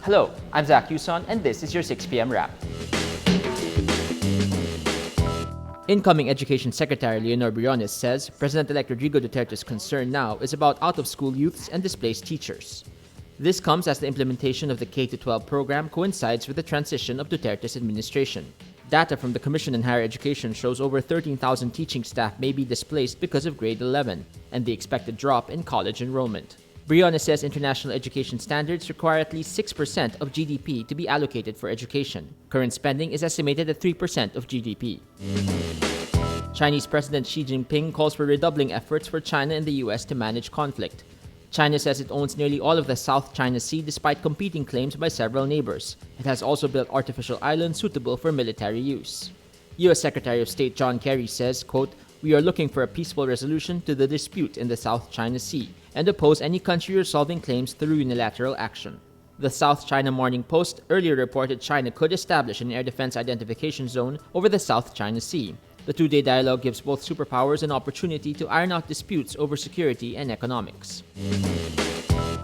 Hello, I'm Zach Yuson, and this is your 6 p.m. wrap. Incoming Education Secretary Leonor Briones says President-elect Rodrigo Duterte's concern now is about out-of-school youths and displaced teachers. This comes as the implementation of the K-12 program coincides with the transition of Duterte's administration. Data from the Commission on Higher Education shows over 13,000 teaching staff may be displaced because of grade 11 and the expected drop in college enrollment. Briones says international education standards require at least 6% of GDP to be allocated for education. Current spending is estimated at 3% of GDP. Chinese President Xi Jinping calls for redoubling efforts for China and the US to manage conflict. China says it owns nearly all of the South China Sea despite competing claims by several neighbors. It has also built artificial islands suitable for military use. US Secretary of State John Kerry says, quote, "We are looking for a peaceful resolution to the dispute in the South China Sea and oppose any country resolving claims through unilateral action." The South China Morning Post earlier reported China could establish an air defense identification zone over the South China Sea. The two-day dialogue gives both superpowers an opportunity to iron out disputes over security and economics.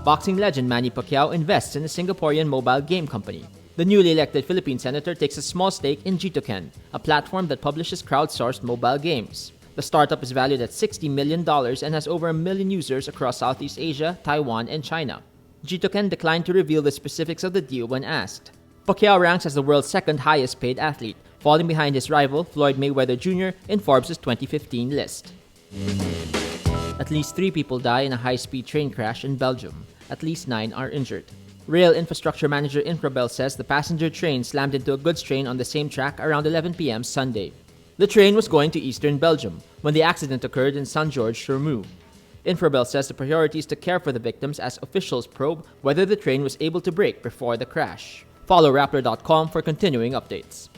Boxing legend Manny Pacquiao invests in a Singaporean mobile game company. The newly elected Philippine senator takes a small stake in Gitoken, a platform that publishes crowdsourced mobile games. The startup is valued at $60 million and has over 1 million users across Southeast Asia, Taiwan, and China. Gitoken declined to reveal the specifics of the deal when asked. Pacquiao ranks as the world's second highest paid athlete, falling behind his rival Floyd Mayweather Jr. in Forbes' 2015 list. At least 3 people die in a high-speed train crash in Belgium. At least 9 are injured. Rail infrastructure manager Infrabel says the passenger train slammed into a goods train on the same track around 11 p.m. Sunday. The train was going to eastern Belgium when the accident occurred in Saint-Georges-sur-Meuse. Infrabel says the priority is to care for the victims as officials probe whether the train was able to brake before the crash. Follow Rappler.com for continuing updates.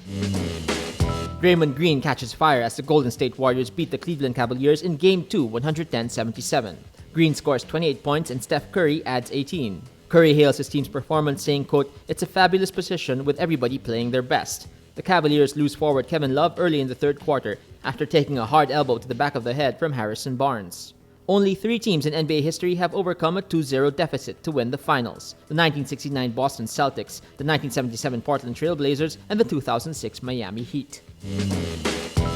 Draymond Green catches fire as the Golden State Warriors beat the Cleveland Cavaliers in Game 2, 110-77. Green scores 28 points and Steph Curry adds 18. Curry hails his team's performance saying, quote, "It's a fabulous position with everybody playing their best." The Cavaliers lose forward Kevin Love early in the third quarter after taking a hard elbow to the back of the head from Harrison Barnes. Only 3 teams in NBA history have overcome a 2-0 deficit to win the finals: the 1969 Boston Celtics, the 1977 Portland Trail Blazers, and the 2006 Miami Heat.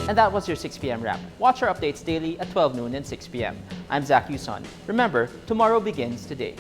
And that was your 6 p.m. wrap. Watch our updates daily at 12 noon and 6 p.m. I'm Zach Yuson. Remember, tomorrow begins today.